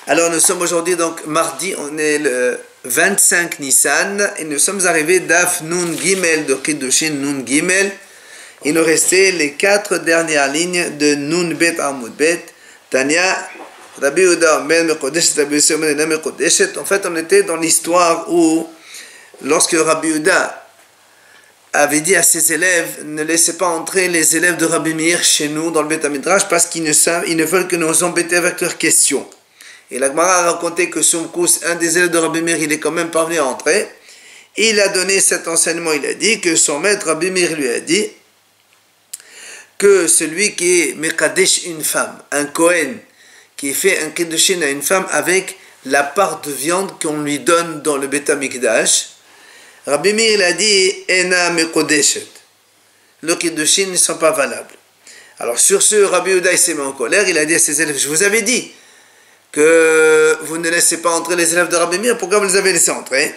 Alors nous sommes aujourd'hui donc mardi, on est le 25 Nissan et nous sommes arrivés d'Af Nun Gimel de Kiddushin Nun Gimel. Il nous restait les 4 dernières lignes de Nun Bet Amud Bet. Tanya, Rabbi Yehuda Omer Mekodesh, Rabbi Yossi Omer Ena Mekodeshet. En fait, on était dans l'histoire où, lorsque Rabbi Yehuda avait dit à ses élèves, ne laissez pas entrer les élèves de Rabbi Meir chez nous dans le Beth Midrash parce qu'ils ne veulent que nous embêter avec leurs questions. Et la Gemara a raconté que Sumkus, un des élèves de Rabbi Meir, il est quand même parvenu à entrer. Et il a donné cet enseignement, il a dit que son maître Rabbi Meir lui a dit que celui qui est Mekadesh une femme, un Kohen, qui fait un Kiddushin à une femme avec la part de viande qu'on lui donne dans le Beth Mikdash, Rabbi Meir il a dit Ena Mekodeshet. Le Kiddushin ne sont pas valables. Alors sur ce, Rabbi Yehuda il s'est mis en colère, il a dit à ses élèves, je vous avais dit que vous ne laissez pas entrer les élèves de Rabbi Meir, pourquoi vous les avez laissés entrer?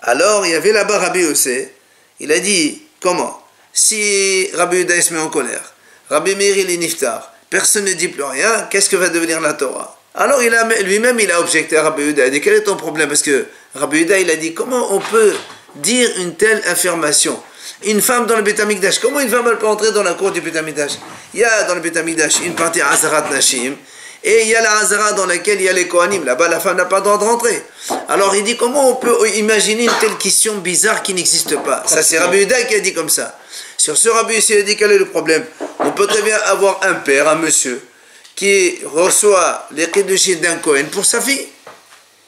Alors il y avait là-bas Rabbi Yossi, il a dit, comment? Si Rabbi Yehuda se met en colère, Rabbi Meir il est niftar, personne ne dit plus rien, qu'est-ce que va devenir la Torah? Alors lui-même il a objecté à Rabbi Yehuda, il a dit, quel est ton problème? Parce que Rabbi Yehuda il a dit, comment on peut dire une telle affirmation? Une femme dans le Beth Mikdash, comment une femme elle peut entrer dans la cour du Beth Mikdash? Il y a dans le Beth Mikdash une partie Azarat Nashim, et il y a la Hazara dans laquelle il y a les Kohanim. Là-bas, la femme n'a pas le droit de rentrer. Alors, il dit, comment on peut imaginer une telle question bizarre qui n'existe pas? Ça, c'est Rabbi Yehuda qui a dit comme ça. Sur ce, Rabbi Yossi a dit, quel est le problème? On peut très bien avoir un père, un monsieur, qui reçoit les Kiddushin d'un Kohen pour sa fille.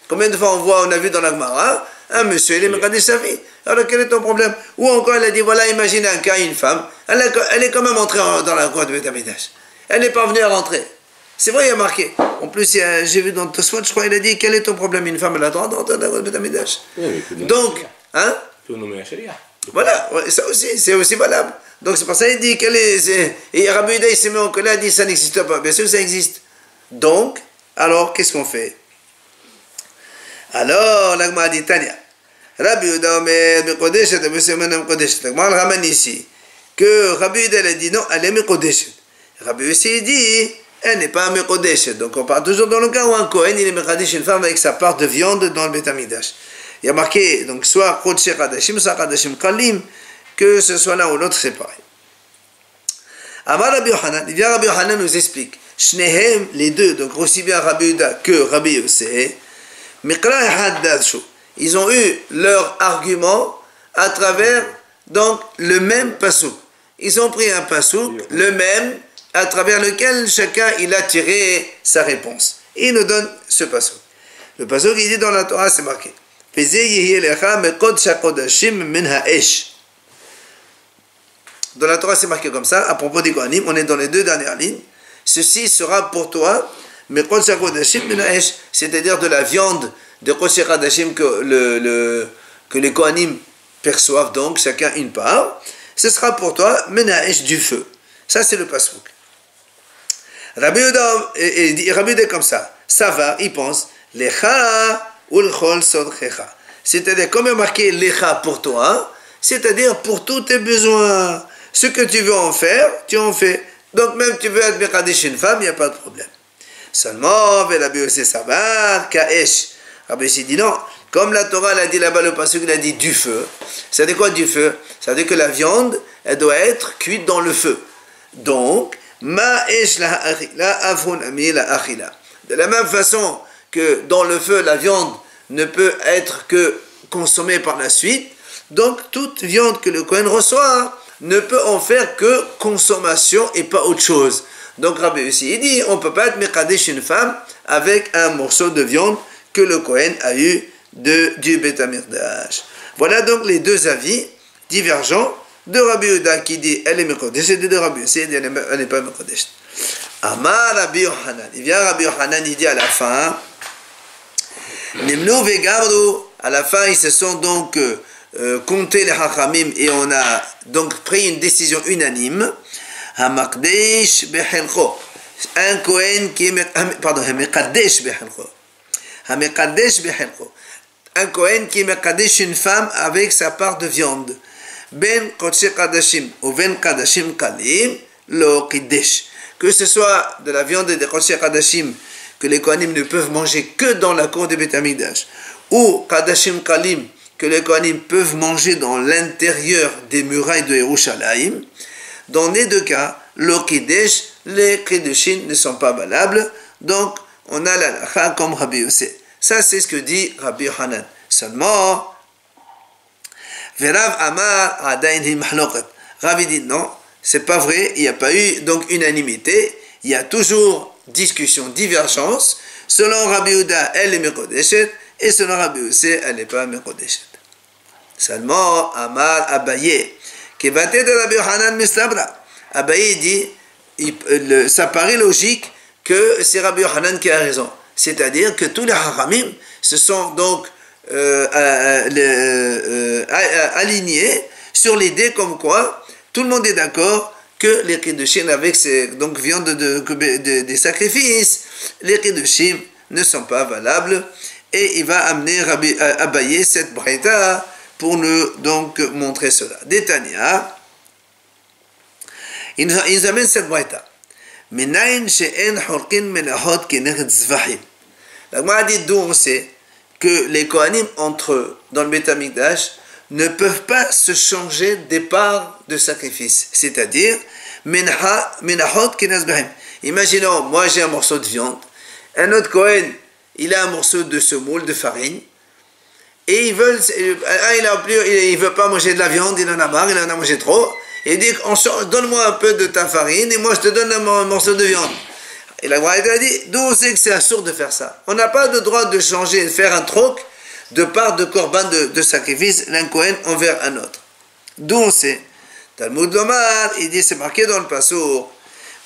Combien de fois on a vu dans la Gemara, un monsieur, il est Mekadesh sa fille. Alors, quel est ton problème? Ou encore, il a dit, voilà, imaginez un cas, une femme, elle est quand même entrée dans la cour de Beth Mikdash. Elle n'est pas venue à rentrer. C'est vrai, il y a marqué. En plus, j'ai vu dans Tosfot, je crois, il a dit, quel est ton problème? Une femme, elle a le droit d'entrer dans le Beth Mikdash. Donc, hein? Voilà, ça aussi, c'est aussi valable. Donc, c'est pour ça qu'il dit, et Rabbi Yehuda, il s'est mis en colère, il dit, ça n'existe pas. Bien sûr que ça existe. Donc, alors, qu'est-ce qu'on fait? Alors, la Gemara dit, Tanya, Rabbi Yehuda Omer Mekodeshet, Rabbi Yossi Omer Mekodeshet. La Gemara ramène ici que Rabbi Yehuda, il a dit, non, elle est Mekodeshet. Rabbi Yossi, il dit, elle n'est pas un Mekodeshet. Donc on parle toujours dans le cas où un Kohen, il est Mekadesh une femme avec sa part de viande dans le Beth Mikdash. Il y a marqué, donc soit Kodesh Kadashim, soit Kadashim Kalim, que ce soit l'un ou l'autre, c'est pareil. Amar Rabbi Yochanan, il vient Rabbi Yochanan nous explique, Shnehem, les deux, donc aussi bien Rabbi Yehuda que Rabbi Yossi, Mikra Ehad Darshu, ils ont eu leur argument à travers donc le même passouk. Ils ont pris un passouk, le même, à travers lequel chacun il a tiré sa réponse. Et il nous donne ce passouk. Le passouk il dit dans la Torah, c'est marqué. Dans la Torah c'est marqué comme ça, à propos des Kohanim, on est dans les 2 dernières lignes. Ceci sera pour toi, c'est-à-dire de la viande de Kodesh Kadashim que les Kohanim perçoivent, donc chacun une part. Ce sera pour toi, Menaesh du feu. Ça c'est le passouk. Rabbi Yehuda comme ça va, il pense, Lecha ulchol sodchecha. C'est-à-dire, comme il y a marqué Lecha pour toi, c'est-à-dire pour tous tes besoins. Ce que tu veux en faire, tu en fais. Donc même tu veux être Mekadesh une femme, il n'y a pas de problème. Seulement, Rabbi Yossi Savar, Kaesh. Rabbi Yossi dit non, comme la Torah l'a dit là-bas, le pasuk il a dit du feu. Ça veut dire quoi du feu? Ça veut dire que la viande, elle doit être cuite dans le feu. Donc, de la même façon que dans le feu, la viande ne peut être que consommée par la suite, donc toute viande que le Kohen reçoit ne peut en faire que consommation et pas autre chose. Donc Rabbi Yossi il dit, on ne peut pas être Mekadesh une femme avec un morceau de viande que le Kohen a eu du Beth Mikdash. Voilà donc les 2 avis divergents de Rabbi Yehuda qui dit elle est Mekodesh et de Rabbi Yossi dit elle n'est pas Mekodesh. Amar Rabbi Yochanan, il vient Rabbi Yochanan, il dit à la fin Nimnu vegardu, à la fin ils se sont donc comptés les Hachamim et on a donc pris une décision unanime. Hamakdesh bechelcho, un Kohen qui est Mekadesh bechelcho. Hamekadesh bechelcho, un Kohen qui est Mekadesh une femme avec sa part de viande. Ben Kodesh Kadashim ou Ben Kadashim Kalim, lo Kiddesh. Que ce soit de la viande de Kodesh Kadashim que les Kohanim ne peuvent manger que dans la cour du Beth Amikdash, ou Kadashim Kalim, que les Kohanim peuvent manger dans l'intérieur des murailles de Yerushalayim, dans les deux cas, le Kiddush, les Kiddushin ne sont pas valables, donc on a la lacha comme Rabbi Yossé. Ça, c'est ce que dit Rabbi Hanan. Seulement, Verav Amar Adain hi mahloket. Rabbi dit non, c'est pas vrai, il n'y a pas eu donc unanimité, il y a toujours discussion, divergence. Selon Rabbi Yehuda, elle est Mekodeshet, et selon Rabbi Yossé, elle n'est pas Mekodeshet. Seulement, Amar Abaye, qui va être de Rabbi Hanan Mistabra. Abaye dit, ça paraît logique que c'est Rabbi Hanan qui a raison. C'est-à-dire que tous les haramim se sont donc alignés sur l'idée comme quoi tout le monde est d'accord que les Kiddushin avec ces donc viandes des sacrifices, les Kiddushin ne sont pas valables, et il va amener Rabbi Abaye cette braïta pour nous donc montrer cela. Détania, il nous amène cette braïta. Menaïn she'en horkin melahot kenechet zvahim. La Gemara dit d'où on sait que les Kohanim entre eux dans le Beth Amikdash ne peuvent pas se changer des parts de sacrifice, c'est-à-dire menahot kenechet zvahim. Imaginons, moi j'ai un morceau de viande, un autre Kohen il a un morceau de semoule, de farine, et il veut pas manger de la viande, il en a marre, il en a mangé trop, et il dit, donne-moi un peu de ta farine, et moi je te donne un morceau de viande. Et la Gemara a dit, d'où on sait que c'est absurde de faire ça? On n'a pas le droit de changer, de faire un troc de part de korban de sacrifice d'un Kohen envers un autre. D'où on sait? Talmud Lomar, il dit, c'est marqué dans le Passour,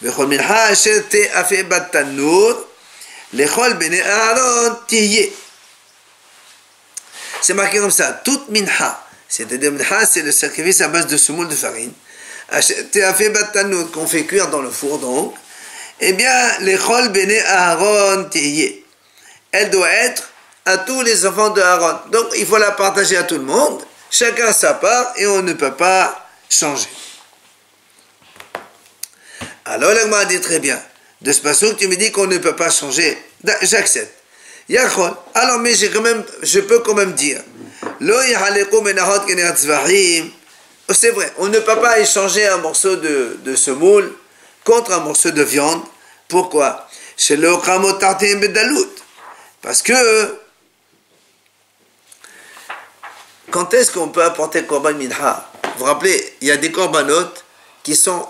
Vechol mincha asher te'afeh bat tanur, lechol bnei Aaron tiyeh. C'est marqué comme ça, toute mincha, c'est-à-dire mincha, c'est le sacrifice à base de semoule de farine, qu'on fait cuire dans le four donc, eh bien, l'echol bnei Aaron tiyeh, elle doit être à tous les enfants de Aaron. Donc, il faut la partager à tout le monde, chacun sa part, et on ne peut pas changer. Alors, la Gemara dit très bien, de ce passage, tu me dis qu'on ne peut pas changer, j'accepte. Yachol. Alors, mais je peux quand même dire, c'est vrai, on ne peut pas échanger un morceau de semoule contre un morceau de viande. Pourquoi? Parce que quand est-ce qu'on peut apporter korban minha? Vous vous rappelez, il y a des korbanotes qui sont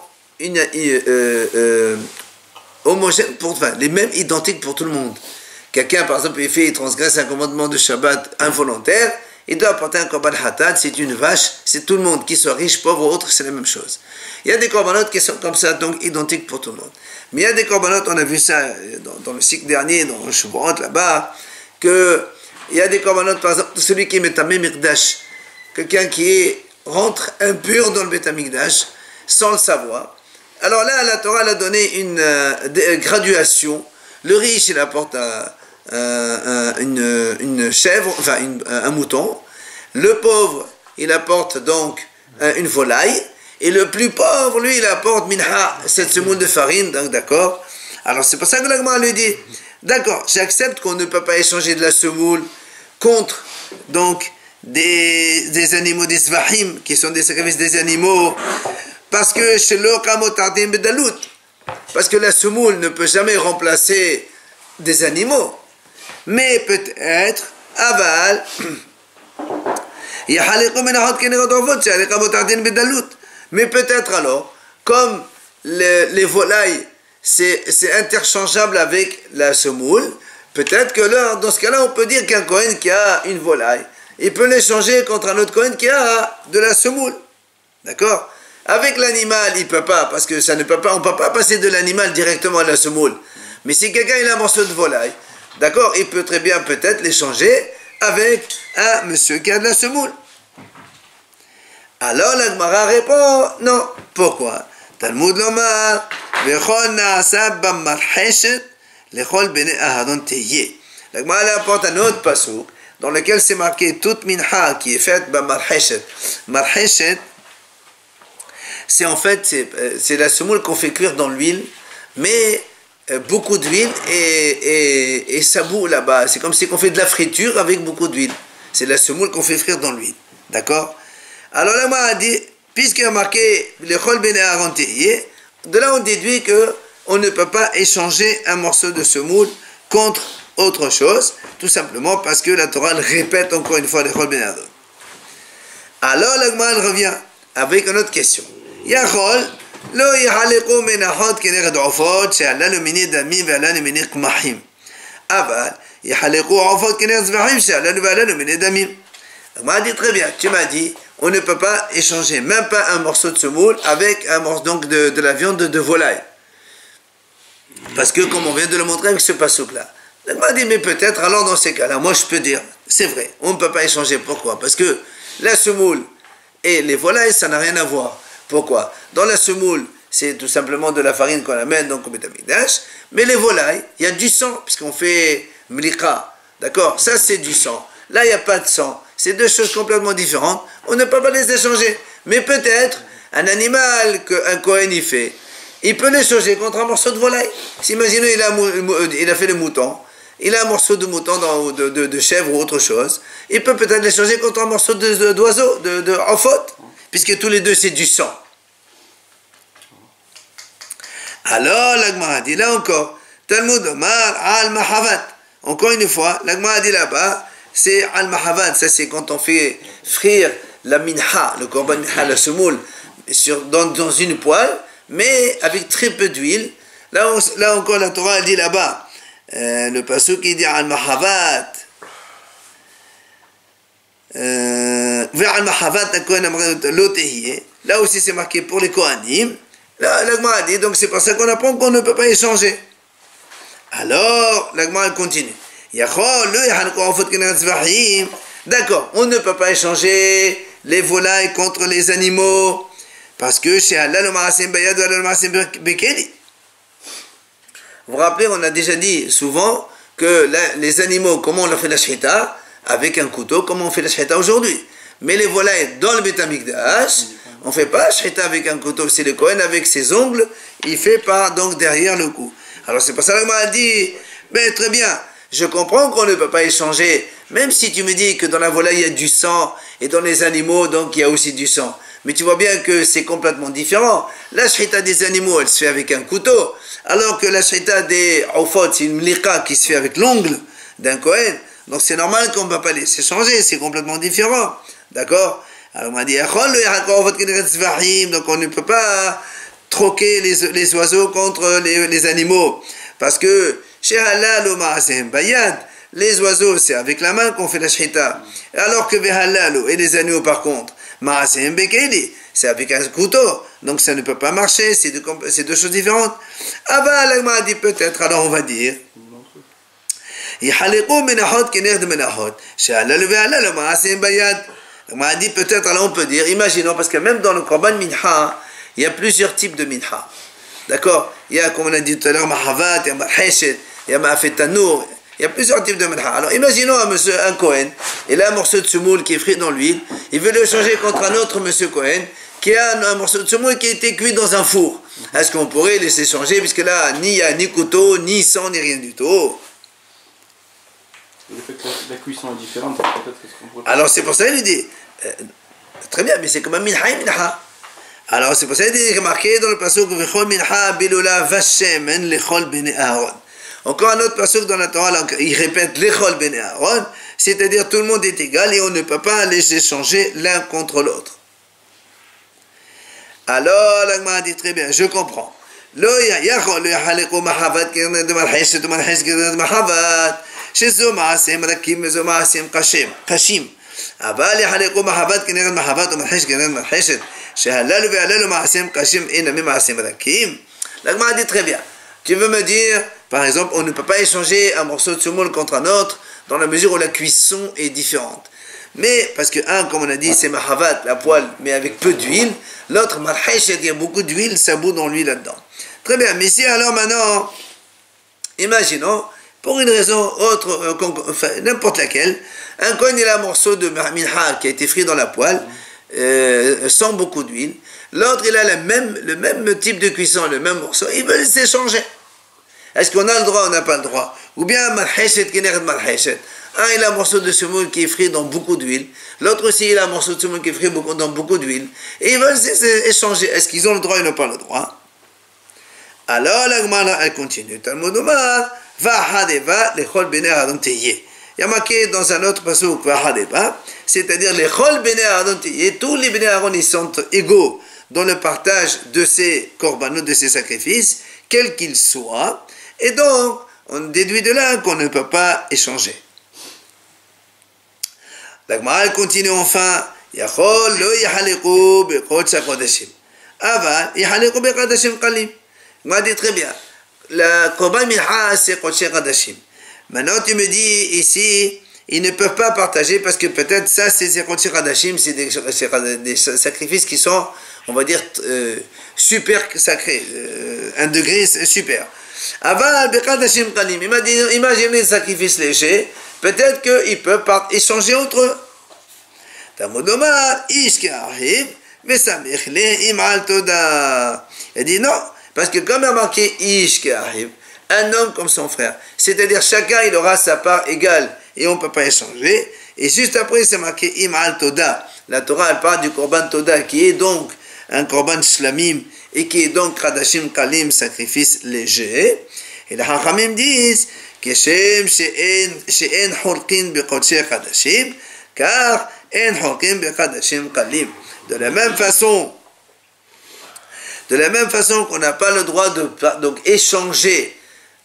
homogènes, les mêmes, identiques pour tout le monde. Quelqu'un, par exemple, il transgresse un commandement de Shabbat involontaire, il doit apporter un korban hatat, c'est une vache, c'est tout le monde, qu'il soit riche, pauvre ou autre, c'est la même chose. Il y a des corbanotes qui sont comme ça, donc identiques pour tout le monde. Mais il y a des corbanotes, on a vu ça dans le cycle dernier, dans le Shavuot là-bas, il y a des corbanotes, par exemple, celui qui est Metameh Mikdash, quelqu'un qui rentre impur dans le Beth Amikdash, sans le savoir. Alors là, la Torah a donné une graduation. Le riche, il apporte une chèvre, enfin un mouton. Le pauvre, il apporte donc une volaille. Et le plus pauvre, lui, il apporte minha, cette semoule de farine. Donc d'accord. Alors c'est pour ça que la Gemara lui dit, d'accord, j'accepte qu'on ne peut pas échanger de la semoule contre donc des animaux, des svahim, qui sont des sacrifices des animaux, parce que chez l'okamotardim bedalut, parce que la semoule ne peut jamais remplacer des animaux, mais peut-être aval, mais peut-être alors, comme les volailles, c'est interchangeable avec la semoule, peut-être que là, dans ce cas-là, on peut dire qu'un Kohen qui a une volaille, il peut l'échanger contre un autre Kohen qui a de la semoule. D'accord? Avec l'animal, il ne peut pas, parce que ça ne peut pas, on ne peut pas passer de l'animal directement à la semoule. Mais si quelqu'un il a un morceau de volaille, d'accord, il peut très bien peut-être l'échanger avec un monsieur qui a de la semoule. Alors la Gemara répond, non. Pourquoi? Talmud Lomar, Vechol na'asa b'marheshet, lechol bnei Aharon teyeh. La Gemara apporte un autre pasuk, dans lequel c'est marqué toute minha qui est faite b'marheshet. Marheshet, c'est en fait, c'est la semoule qu'on fait cuire dans l'huile, mais beaucoup d'huile et ça bout là-bas. C'est comme si on fait de la friture avec beaucoup d'huile. C'est la semoule qu'on fait frire dans l'huile. D'accord? Alors là, moi, a dit, puisqu'il y a marqué le chol ben Aaron tehiyeh, de là on déduit que on ne peut pas échanger un morceau de semoule contre autre chose, tout simplement parce que la Torah répète encore une fois le chol ben Aaron. Alors l'Agma revient avec une autre question. Yachol לא יחלקו מנחות כנגד עופות שעלה למיני דמים ועלה למיני קמחים אבל יחלקו עופות כנגד זבחים שעלה ועלה למיני דמים. On m'a dit très bien, tu m'as dit on ne peut pas échanger même pas un morceau de semoule avec un morceau donc de la viande de volaille parce que comme on vient de le montrer avec ce passouk là. On m'a dit mais peut-être alors dans ces cas là moi je peux dire c'est vrai on ne peut pas échanger. Pourquoi? Parce que la semoule et les volailles ça n'a rien à voir. Pourquoi? Dans la semoule, c'est tout simplement de la farine qu'on amène donc au Beth Amikdash, mais les volailles, il y a du sang, puisqu'on fait mlika, d'accord? Ça c'est du sang. Là, il n'y a pas de sang. C'est deux choses complètement différentes. On ne peut pas les échanger. Mais peut-être, un animal qu'un Kohen y fait, il peut l'échanger contre un morceau de volaille. Imaginez, il a fait le mouton, il a un morceau de mouton, de chèvre ou autre chose, il peut peut-être l'échanger contre un morceau d'oiseau, de ofot, puisque tous les deux c'est du sang. Alors, l'Agmara dit là encore, Talmud Omar al-Mahavat. Encore une fois, l'Agmara dit là-bas, c'est al-Mahavat, ça c'est quand on fait frire la minha, le korban minha, la semoule, dans une poêle, mais avec très peu d'huile. Là encore, la Torah dit là-bas, le pasuk qui dit al-Mahavat, là aussi c'est marqué pour les Kohanim. L'Agma a dit, donc c'est pour ça qu'on apprend qu'on ne peut pas échanger. Alors, l'Agma continue. D'accord, on ne peut pas échanger les volailles contre les animaux, parce que chez Allah, le marasim bayad ou le marasim bekeli. Vous vous rappelez, on a déjà dit souvent que les animaux, comment on leur fait la shrita? Avec un couteau, comment on fait la shrita aujourd'hui? Mais les volailles dans le Beth Amikdash, on ne fait pas shrita avec un couteau, c'est le Kohen avec ses ongles, il fait pas donc derrière le cou. Alors c'est pour ça que m'a dit, mais très bien, je comprends qu'on ne peut pas échanger, même si tu me dis que dans la volaille il y a du sang, et dans les animaux donc il y a aussi du sang. Mais tu vois bien que c'est complètement différent. La shrita des animaux, elle se fait avec un couteau, alors que la shrita des aufot, c'est une mlika qui se fait avec l'ongle d'un Kohen. Donc c'est normal qu'on ne va pas les échanger, c'est complètement différent. D'accord? Alors on m'a dit, donc on ne peut pas troquer les oiseaux contre les animaux. Parce que chez halal ou ma'asem bayad, les oiseaux c'est avec la main qu'on fait la shrita. Alors que halal et les animaux par contre, ma'asem bekeli, c'est avec un couteau. Donc ça ne peut pas marcher, c'est deux choses différentes. Aval, on m'a dit peut-être, alors on va dire. On m'a dit peut-être, alors on peut dire, imaginons, parce que même dans le korban minha, il y a plusieurs types de minha. D'accord? Il y a, comme on a dit tout à l'heure, mahavat, il y a maheshet, il y a ma'afetanour, il y a plusieurs types de minha. Alors imaginons un Kohen, il a un morceau de semoule qui est frit dans l'huile, il veut le changer contre un autre monsieur Kohen, qui a un morceau de semoule qui a été cuit dans un four. Est-ce qu'on pourrait laisser changer, puisque là, il n'y a ni couteau, ni sang, ni rien du tout? Le fait que la cuisson est différente, peut-être que ce qu'on pourrait... Alors c'est pour ça qu'il dit, très bien, mais c'est comme un minha et minha. Alors c'est pour ça qu'il dit, remarquez dans le pasuk, v'chol minha bilula vashemen lechol bnei Aaron. Encore un autre pasuk dans la Torah, il répète lechol bnei Aaron, c'est-à-dire tout le monde est égal et on ne peut pas les échanger l'un contre l'autre. Alors l'Agma a dit très bien, je comprends. Lo yachol yachaleku mahavat k'ned malcheshet ou malcheshet k'ned mahavat. שזו מעשיהם רכים וזו מעשיהם קשים אבל יחלקו מחבת כנגד מחבת ומלחשת כנגד מלחשת שהללו והללו מעשיהם קשים אינם ממעשיהם רכים. L'Agma dit très bien, tu veux me dire par exemple on ne peut pas échanger un morceau de semoule contre un autre dans la mesure où la cuisson est différente, mais parce que un comme on a dit c'est mahavat la poêle mais avec peu d'huile, l'autre malcheshet il y a beaucoup d'huile, ça bout dans l'huile là-dedans. Très bien, mais si alors maintenant imaginons pour une raison autre, enfin, n'importe laquelle, un Kohen il a un morceau de minha qui a été frit dans la poêle, sans beaucoup d'huile, l'autre il a le même type de cuisson, le même morceau, il veut les échanger. Est-ce qu'on a le droit ou on n'a pas le droit? Ou bien malheshet kineret malheshet. Un, il a un morceau de semoule qui est frit dans beaucoup d'huile. L'autre aussi, il a un morceau de semoule qui est frit dans beaucoup d'huile. Et ils veulent échanger. Est-ce qu'ils ont le droit ou ils n'ont pas le droit? Alors, la Gemara, elle continue. Talmud Omar, Vahadeva, lechol bene Adam teye. Il y a marqué dans un autre passage, Vahadeva, c'est-à-dire lechol bene Adam teye, tous les bene Aaron, ils sont égaux dans le partage de ces korbanot, de ces sacrifices, quels qu'ils soient. Et donc, on déduit de là qu'on ne peut pas échanger. La Gemara continue enfin, Yachol lo yahaliku bekodsh kodashim. Aval yahaliku bekodashim kalim. Il m'a dit très bien. Le korban minha c'est kodsh kodashim. Maintenant tu me dis ici, ils ne peuvent pas partager parce que peut-être ça c'est kodsh kodashim, c'est des sacrifices qui sont, on va dire, super sacrés, un degré super. Aval bekodashim kalim. Il m'a dit, imaginez des sacrifices légers. Peut-être qu'ils peuvent échanger entre eux. Talmud Omar, Ish qui arrive, mais ça m'éclaire, Toda. Il dit non, parce que comme il a marqué Ish qui arrive, un homme comme son frère, c'est-à-dire chacun il aura sa part égale et on ne peut pas échanger. Et juste après, c'est marqué Imal Toda. La Torah, elle parle du Korban Toda qui est donc un Korban Shlamim et qui est donc Kadashim Kalim, sacrifice léger. Et les Hachamim disent כשם שאין חולקין בקודשי חדשים, כך אין חולקין בחדשים קלים. De la même façon qu'on n'a pas le droit de donc échanger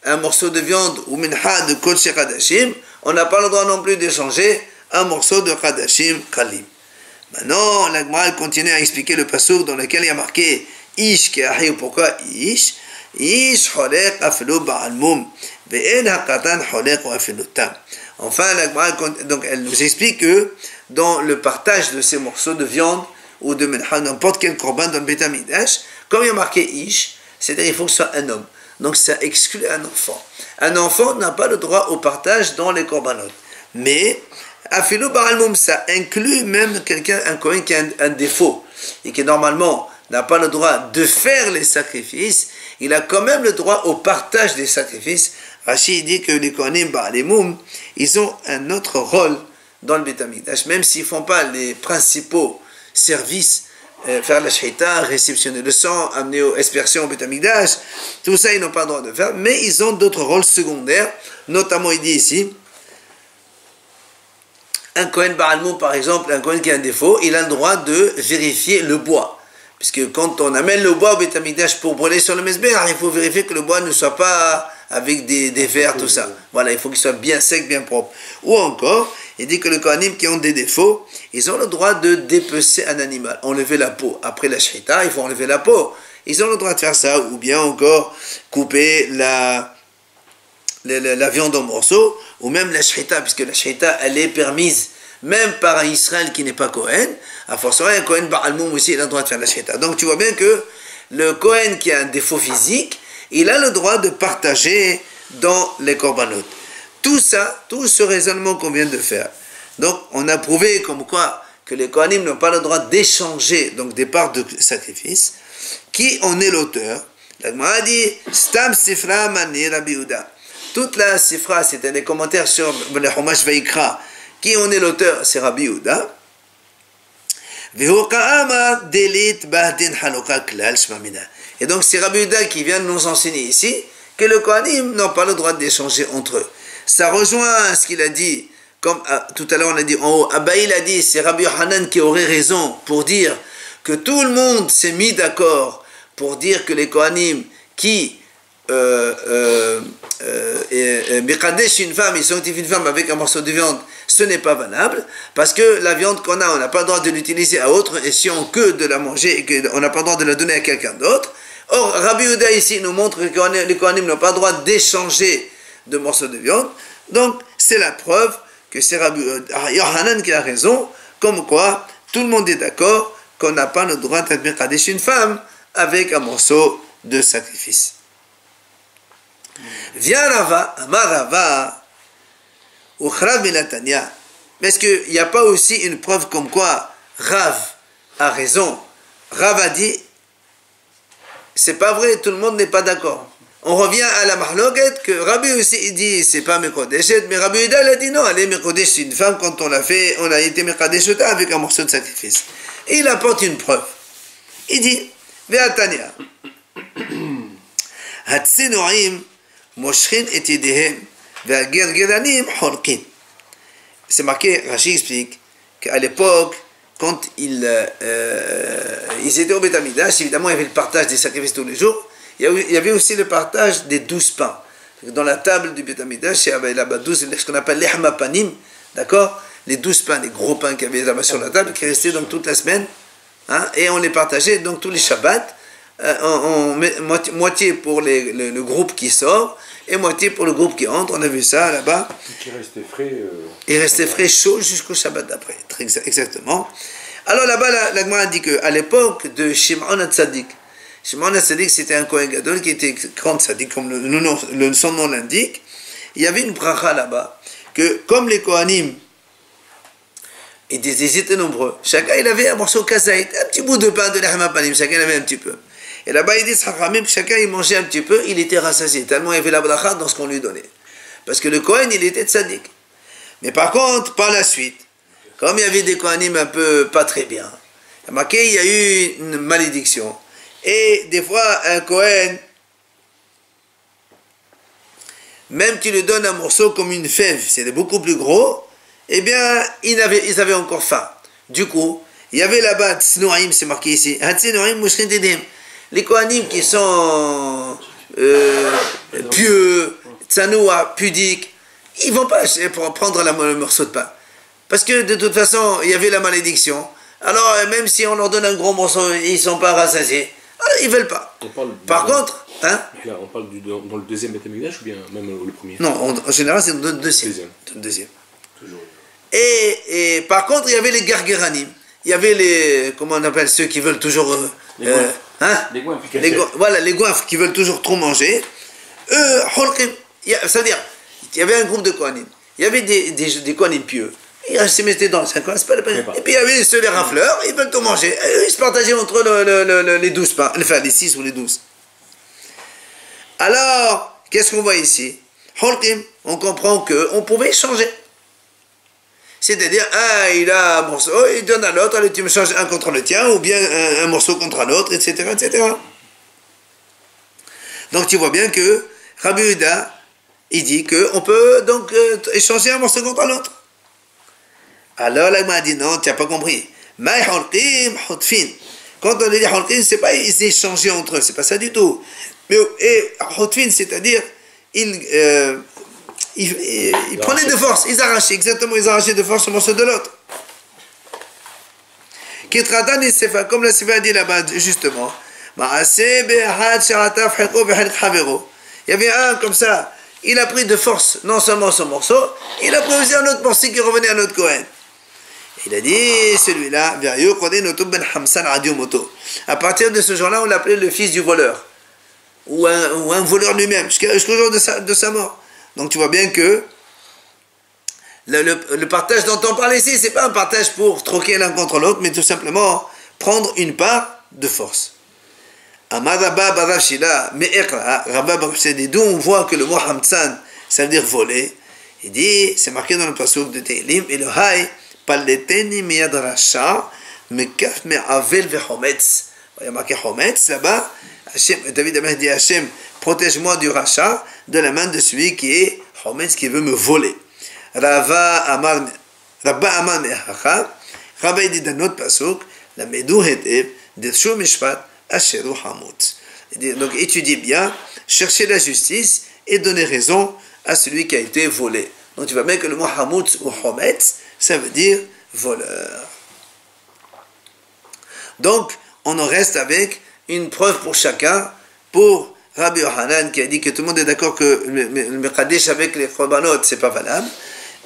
un morceau de viande ou minha de Kodesh Kadashim, on n'a pas le droit non plus d'échanger un morceau de Kadashim Kalim. Maintenant, la Gemara continue à expliquer le pasuk dans lequel il y a marqué Ish qui arrive. Pourquoi Ish? Ish cholek afelu ba'al mum ve'en hakatan cholek ou afelu tam. Enfin, la Gemara donc elle nous explique que dans le partage de ces morceaux de viande ou de minha, n'importe quel korban dans le Beit HaMikdash, comme il y a marqué Ish, c'est-à-dire il faut que ce soit un homme. Donc ça exclut un enfant. Un enfant n'a pas le droit au partage dans les korbanot. Mais Afilu Ba'al Mum, ça inclut même quelqu'un, un Kohen qui a un défaut et qui normalement n'a pas le droit de faire les sacrifices, il a quand même le droit au partage des sacrifices. Rashi dit que les Kohanim Ba'al Mum, ils ont un autre rôle dans le Beit HaMikdash, même s'ils ne font pas les principaux services, faire la shhita, réceptionner le sang, amener aux aspersions au Beit HaMikdash, tout ça ils n'ont pas le droit de faire, mais ils ont d'autres rôles secondaires, notamment il dit ici, un Kohen Ba'al Mum par exemple, un Kohen qui a un défaut, il a le droit de vérifier le bois, puisque quand on amène le bois au Beit HaMikdash pour brûler sur le mesbeh, il faut vérifier que le bois ne soit pas avec des vers, tout ça. Voilà, il faut qu'il soit bien sec, bien propre. Ou encore, il dit que les Kohanim qui ont des défauts, ils ont le droit de dépecer un animal, enlever la peau. Après la shhita, il faut enlever la peau. Ils ont le droit de faire ça, ou bien encore couper la viande en morceaux, ou même la shhita, puisque la shhita, elle est permise même par un Israël qui n'est pas Kohen. À force, un Kohen Ba'al Mum aussi, il a le droit de faire la shhita. Donc tu vois bien que le Kohen qui a un défaut physique, il a le droit de partager dans les korbanot. Tout ça, tout ce raisonnement qu'on vient de faire. Donc, on a prouvé comme quoi que les Kohanim n'ont pas le droit d'échanger donc des parts de sacrifice. Qui en est l'auteur? La Gemara dit Stam Sifra Mani Rabbi Yehuda. Toute la Sifra, c'était des commentaires sur le Chumash Vaikra. Qui en est l'auteur? C'est Rabbi Yehuda. Et donc c'est Rabbi Yehuda qui vient de nous enseigner ici que les Kohanim n'ont pas le droit d'échanger entre eux. Ça rejoint ce qu'il a dit, comme tout à l'heure on a dit en haut, Abaïl a dit, c'est Rabbi Yohanan qui aurait raison pour dire que tout le monde s'est mis d'accord pour dire que les Kohanim qui Bekadesh une femme, ils sanctifient une femme avec un morceau de viande, ce n'est pas valable, parce que la viande qu'on a, on n'a pas le droit de l'utiliser à autre, et si on que de la manger, et qu'on n'a pas le droit de la donner à quelqu'un d'autre. Or, Rabbi Yehuda ici nous montre que les Kohanim n'ont pas le droit d'échanger de morceaux de viande, donc c'est la preuve que c'est Rabbi Yohanan qui a raison, comme quoi tout le monde est d'accord qu'on n'a pas le droit de Bekadesh une femme avec un morceau de sacrifice. Vient Rava, Amar Rava, Uchrav Milatania. Mais est-ce qu'il n'y a pas aussi une preuve comme quoi Rav a raison? Rav a dit, c'est pas vrai, tout le monde n'est pas d'accord. on revient à la mahloket que Rabbi aussi il dit c'est pas Mekodeshet, mais Rabbi Yehuda il a dit non, elle est Mekodesh, c'est une femme quand on l'a fait, on a été Mekodeshota avec un morceau de sacrifice. Et il apporte une preuve. Il dit, Ve'atania, Hatsinoim, Moshrin et Yedehem, Ve'agergeranim, Holkin. C'est marqué, Rashi explique, qu'à l'époque, quand ils étaient au Beth Amikdash, évidemment il y avait le partage des sacrifices tous les jours, il y avait aussi le partage des 12 pains. Dans la table du Beth Amikdash, il y avait là-bas 12, ce qu'on appelle l'Ehma Panim, d'accord? Les 12 pains, les gros pains qu'il y avait là-bas sur la table, qui restaient donc toute la semaine, hein, et on les partageait donc tous les Shabbats, moitié pour le groupe qui sort, et moitié pour le groupe qui entre. On a vu ça là-bas. Qui restait frais. Il restait frais chaud jusqu'au Shabbat d'après. Exactement. Alors là-bas, la Gemara dit qu'à l'époque de Shimon HaTzadik, Shimon HaTzadik c'était un Kohen Gadol qui était grand Tzadik, comme son nom l'indique. Il y avait une bracha là-bas, que comme les Kohanim, ils étaient nombreux, chacun il avait un morceau kazaït, un petit bout de pain de l'Ehma Panim, chacun avait un petit peu. Et là-bas, il dit, chacun il mangeait un petit peu, il était rassasié, tellement il y avait la bracha dans ce qu'on lui donnait. Parce que le Kohen, il était tzaddik. Mais par contre, par la suite, comme il y avait des Kohanim un peu pas très bien, il y a eu une malédiction. Et des fois, un Kohen, même tu lui donnes un morceau comme une fève, c'est beaucoup plus gros, eh bien, ils avaient encore faim. Du coup, il y avait là-bas, Tsnoaim, c'est marqué ici, Tsnoaim, Mushrin Tedim. Les Kohanim qui sont pieux, tsanoua, pudiques, ils ne vont pas prendre le morceau de pain. Parce que de toute façon, il y avait la malédiction. Alors, même si on leur donne un gros morceau, ils ne sont pas rassasiés. Alors, ils ne veulent pas. Par contre, hein? Là, on parle dans le deuxième Beth Amikdash ou bien même le premier? Non, en général, c'est dans le deuxième. Toujours. Et par contre, il y avait les gargeranim. Il y avait les, comment on appelle, ceux qui veulent toujours... Les goinfres. Voilà, les goinfres qui veulent toujours trop manger. Eux, c'est-à-dire, il y avait un groupe de Kohanim. Il y avait des Kohanim pieux. Ils se mettaient dans le 5 coins, c'est pas la peine. Et puis il y avait ceux les rafleurs, ils veulent tout manger. Et ils se partageaient entre les 12 pains, enfin les 6 ou les 12. Alors, qu'est-ce qu'on voit ici? On comprend qu'on pouvait échanger. C'est-à-dire, il a un morceau, il donne à l'autre, allez, tu me changes un contre le tien, ou bien un morceau contre un autre, etc., etc. Donc tu vois bien que Rabbi Yehuda, il dit qu'on peut donc échanger un morceau contre l'autre. Alors là, il m'a dit, non, tu n'as pas compris. Quand on dit holkim, c'est pas ils échangeaient entre eux, c'est pas ça du tout. Mais hotfin, c'est-à-dire, ils prenaient de force, ils arrachaient, exactement, ils arrachaient de force le morceau de l'autre. Ketratan et Sefa, comme la Sefa a dit là-bas, justement. Il y avait un comme ça, il a pris de force non seulement son morceau, il a pris aussi un autre morceau qui revenait à notre Kohen. Il a dit, celui-là, à partir de ce jour-là, on l'appelait le fils du voleur, ou un voleur lui-même, jusqu'au jour de sa mort. Donc tu vois bien que le partage dont on parle ici, c'est pas un partage pour troquer l'un contre l'autre, mais tout simplement prendre une part de force. D'où on voit que le mot hamtsan, ça veut dire voler. Il dit, c'est marqué dans le pasuk de Tehillim, Elohai, paleteni miyad rasha, mekaf me'avel ve'chometz. Il y a marqué chometz là-bas. David Ameh dit Hachem, protège-moi du rachat, de la main de celui qui est chometz, qui veut me voler. Rabba Amar Me'achachav, Rabba dit dans notre pasuk, la medou hedeb, d'Etshu mishpat, asheru hamut. Donc étudiez bien, cherchez la justice et donnez raison à celui qui a été volé. Donc tu vois bien que le mot hamut ou chometz, ça veut dire voleur. Donc on en reste avec une preuve pour chacun, pour Rabbi Yohanan qui a dit que tout le monde est d'accord que le Mekadesh avec les Korbanot c'est pas valable,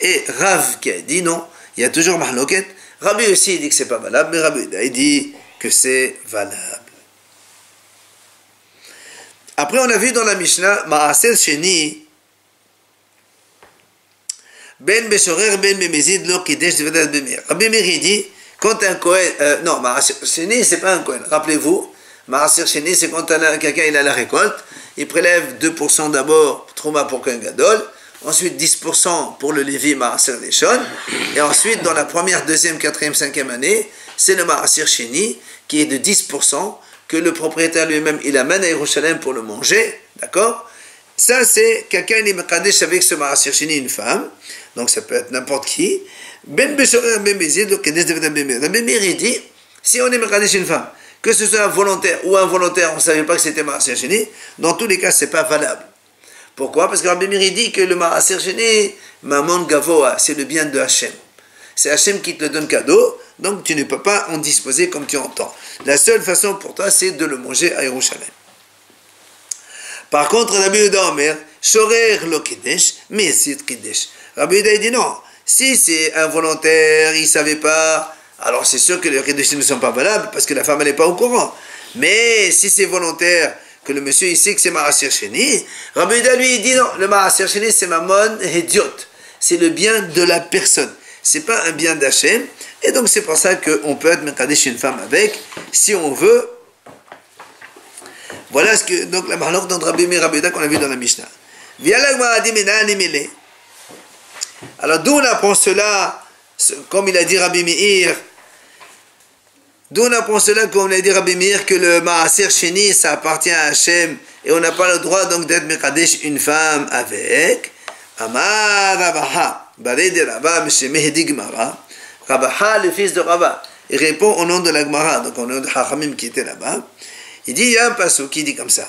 et Rav qui a dit non, il y a toujours Mahloket. Rabbi aussi dit que c'est pas valable, mais Rabbi il dit que c'est valable. Après on a vu dans la Mishnah Ma'aser Sheni Ben Beshorer Ben Memezid Lo Kidesh Devedat Bemer. Rabbi Meir dit quand un Kohen, non, Ma'aser Sheni c'est pas un Kohen, rappelez-vous, Ma'aser Sheni c'est quand quelqu'un il a la récolte il prélève 2% d'abord, Trouma pour Kohen Gadol, ensuite 10% pour le Lévi Maaser Rishon, et ensuite dans la première, deuxième, quatrième, cinquième année, c'est le Maaser Sheni qui est de 10% que le propriétaire lui-même il amène à Yerushalayim pour le manger, d'accord? Ça c'est quelqu'un il est Mekadesh avec ce Maaser Sheni, une femme, donc ça peut être n'importe qui. Ben Beshorer Ben Bezid, le Kedesh de Ben Meir. Ben Meir il dit, si on est Mekadesh une femme, que ce soit volontaire ou involontaire, on ne savait pas que c'était Maaser Sheni, dans tous les cas c'est pas valable. Pourquoi? Parce que Rabbi Meir dit que le Maaser Sheni, Mamon Gavoa, c'est le bien de Hachem. C'est Hachem qui te le donne cadeau, donc tu ne peux pas en disposer comme tu entends. La seule façon pour toi, c'est de le manger à Yerushalayim. Par contre, Rabbi Yehuda Omer, Shorer lo Kiddush, Mesit Kiddush. Rabbi Yehuda dit non, si c'est involontaire, il ne savait pas, alors c'est sûr que les Kiddush ne sont pas valables parce que la femme n'est pas au courant. Mais si c'est volontaire, que le monsieur il sait que c'est Maaser Sheni, Rabbi Yehuda lui il dit non, le Maaser Sheni c'est Mamon Hediot, c'est le bien de la personne, c'est pas un bien d'Hachem, et donc c'est pour ça qu'on peut être Mekadesh une femme avec, si on veut. Voilà ce que donc la Mahalok dans Rabbi Meir Rabbi Yehuda qu'on a vu dans la Mishnah. Alors d'où on apprend cela, comme il a dit Rabbi Meir, d'où on apprend cela, comme il a dit Rabbi Meir, que le Maaser Sheni, ça appartient à Hachem, et on n'a pas le droit donc d'être Mekadesh une femme avec. Amar Rabaha, Baré de Rabba, M. Mehdi Gmara, Rabaha, le fils de Rabba, il répond au nom de la Gemara, donc au nom de Hachamim qui était là-bas. Il dit, il y a un passage qui dit comme ça.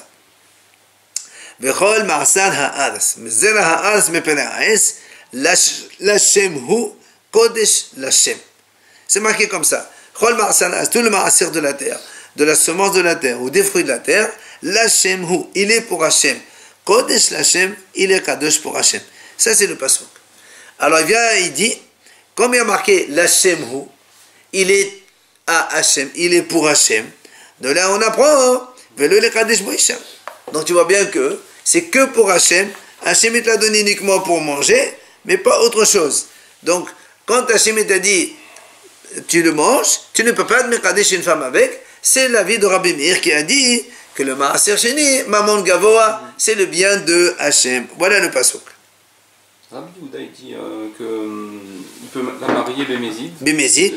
Vechol Ma'asar Ha'aras, Mezera Ha'aras Mepene Ha'es, Lashem Hu, Kodesh Lashem. C'est marqué comme ça. Chol Ma'asar Ha'aras, tout le Ma'asir de la terre, de la semence de la terre ou des fruits de la terre, Lashem Hu, il est pour Hachem. Kodesh Lashem, il est Kadosh pour Hachem. Ça c'est le passage. Alors il vient, il dit, comme il y a marqué Lashem Hu, il est à Hachem, il est pour Hachem. De là, on apprend, donc tu vois bien que c'est que pour Hachem. Hachem il t'a donné uniquement pour manger, mais pas autre chose. Donc, quand Hachem t'a dit, tu le manges, tu ne peux pas te mekadesh une femme avec. C'est l'avis de Rabbi Meir qui a dit que le Maaser Sheni, Mamon Gavoa, c'est le bien de Hachem. Voilà le pasuk. Rabbi Yehuda dit qu'il peut la marier Bémézid. Bémézid.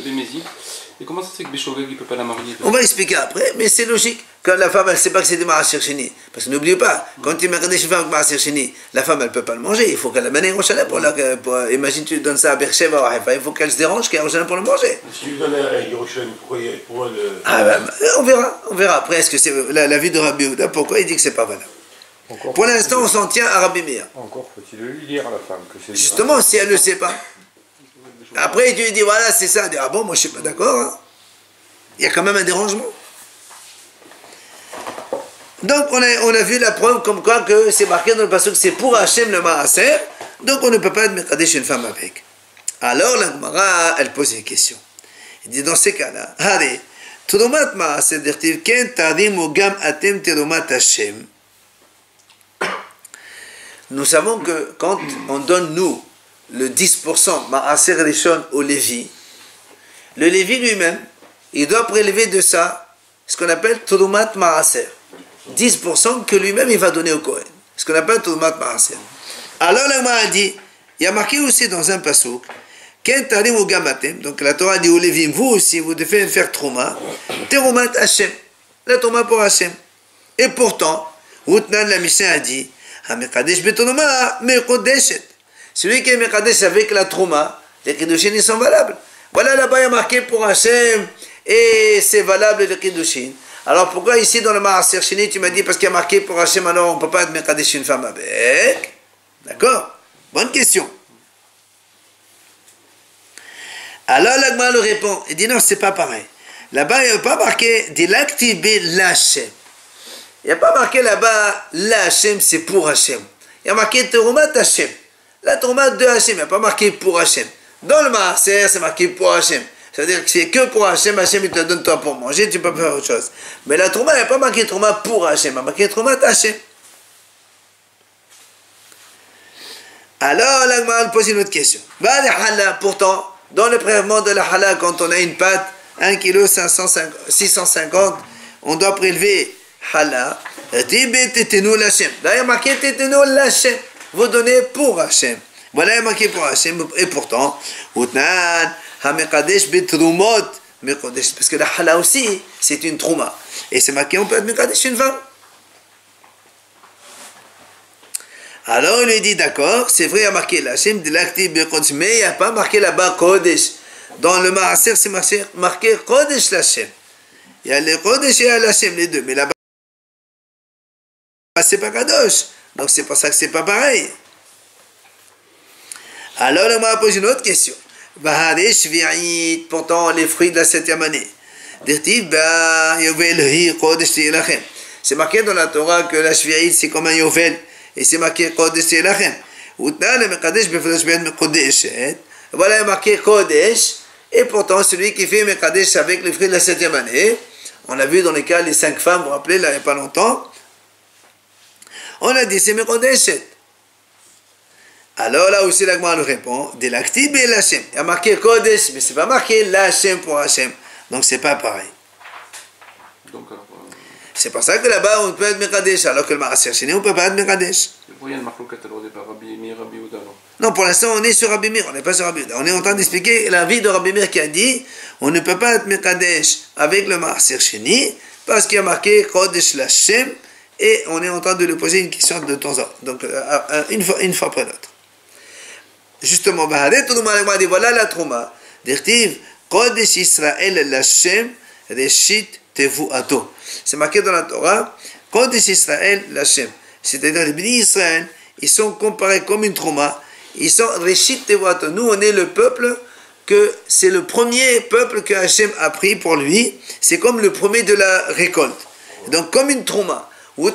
Et comment ça se fait que Béchogeg ne peut pas la marier? On va expliquer après, mais c'est logique. Quand la femme, elle ne sait pas que c'est du Maaser Sheni. Parce que n'oubliez pas, quand tu mets une femme avec Maaser Sheni, la femme, elle ne peut pas le manger. Il faut qu'elle l'amène à Yerushalayim imagine, tu donnes ça à Beersheba ou à Haïfa, il faut qu'elle se dérange qu'à Yerushalayim pour le manger. Si tu le donnes à Yerushalayim, pourquoi le... Ah ben, on verra après. Est-ce que c'est l'avis de Rabbi Yehuda? Pourquoi il dit que c'est pas valable? Pour l'instant, on s'en tient à Rabbi Meir. Encore faut-il le lui dire à la femme que c'est... Justement, si elle ne le sait pas. Après, tu lui dis, voilà, c'est ça. Elle dit, ah bon, moi je ne suis pas d'accord. Hein. Il y a quand même un dérangement. Donc, on a vu la preuve comme quoi que c'est marqué dans le passage que c'est pour Hachem le Maaser. Donc, on ne peut pas être Mekadesh une femme avec. Alors, la Gemara, elle pose une question. Il dit, dans ces cas-là, allez, Terumat Maaser d'Irtiv, Ken Tarim ou Gam Atem Terumat Hachem. Nous savons que quand on donne, nous, le 10% Maaser Rishon au Lévi, le Lévi lui-même, il doit prélever de ça ce qu'on appelle Terumat Maaser. 10% que lui-même il va donner au Kohen. Ce qu'on appelle Terumat Maaser. Alors la Gemara dit, il y a marqué aussi dans un pasuk, Ken Tarim ou Gamatem, donc la Torah dit au Lévim, vous aussi, vous devez faire Trouma, Terumat Hachem, la Trouma pour Hachem. Et pourtant, Outnan la Mishnah a dit, Hamekadesh betonoma, mekodeshet. Celui qui est Mekadesh avec la Trouma, les Kiddushin ils sont valables. Voilà là-bas il y a marqué pour Hachem, et c'est valable les Kiddushin. Alors pourquoi ici dans le Maaser Sheni tu m'as dit parce qu'il y a marqué pour Hachem alors on ne peut pas être Mekadesh une femme avec? D'accord? Bonne question. Alors l'Agma le répond, il dit non c'est pas pareil. Là-bas il n'y a pas marqué dilactibé l'Hachem. Il n'y a pas marqué là-bas l'Hachem c'est pour Hachem. Il y a marqué Terumat Hachem. La Terumat de Hachem, il n'y a pas marqué pour Hachem. Dans le Maaser c'est marqué pour Hachem. C'est-à-dire que c'est que pour Hachem, Hachem il te donne toi pour manger, tu peux faire autre chose. Mais la Trouma, il n'y a pas marqué Trouma pour Hachem, il y a marqué Trouma Hachem. Alors, l'Agma pose une autre question. Pourtant, dans le prélèvement de la halal, quand on a une pâte, 1 kg 650, on doit prélever Hala. Tibe tetenu l'Hachem. Là, il y a marqué tetenu l'Hachem. Vous donnez pour Hachem. Voilà, il y a marqué pour Hachem. Et pourtant, Utnan, Hamekadesh betrumot. Parce que la hala aussi, c'est une trouma. Et c'est marqué, on peut être Mekadesh une femme. Alors il lui dit, d'accord, c'est vrai, il y a marqué l'Hachem de l'actif Bekodesh, mais il n'y a pas marqué là-bas Kodesh. Dans le Maaser, c'est marqué Kodesh l'Hachem. Il y a le Kodesh et l'Hachem, les deux. Mais là-bas, c'est pas Kadosh. Donc c'est pour ça que c'est pas pareil. Alors, on m'a posé une autre question. Pourtant, les fruits de la 7e année. C'est marqué dans la Torah que la Shvi'it, c'est comme un Yovel. Et c'est marqué Kodesh Telachem. Voilà, il est marqué Kodesh. Et pourtant, celui qui fait Mekadesh avec les fruits de la 7e année, on a vu dans les cas les 5 femmes, vous vous rappelez, là, il n'y a pas longtemps, on a dit c'est Mekadesh. Alors là aussi, l'Agma nous répond, de l'Aktib et l'Hachem. Il y a marqué Kodesh, mais ce n'est pas marqué l'Hachem pour Hachem. Donc, c'est pas pareil. Donc, c'est pour ça que là-bas, on peut être Mekadesh, alors que le Maaser Sheni, on ne peut pas être Mekadesh. pourquoi il y a une marloquette alors au départ, Rabbi Meir, Rabbi Yehuda alors? Non, pour l'instant, on est sur Rabbi Meir, on n'est pas sur Rabbi Yehuda. On est en train d'expliquer la vie de Rabbi Meir qui a dit on ne peut pas être Mekadesh avec le Maaser Sheni, parce qu'il y a marqué Kodesh l'Hachem, et on est en train de lui poser une question de temps en temps. Donc, une fois après l'autre. Justement, voilà la Trouma. Dirtiv, Kodesh Israël l'Hachem, Reshit Tevu Ato. C'est marqué dans la Torah, Kodesh Israël l'Hachem. C'est-à-dire les bénis Israël, ils sont comparés comme une Trouma. Ils sont Reshit Tevu Ato. Nous, on est le peuple que c'est le premier peuple que Hachem a pris pour lui. C'est comme le premier de la récolte. Donc, comme une Trouma. Et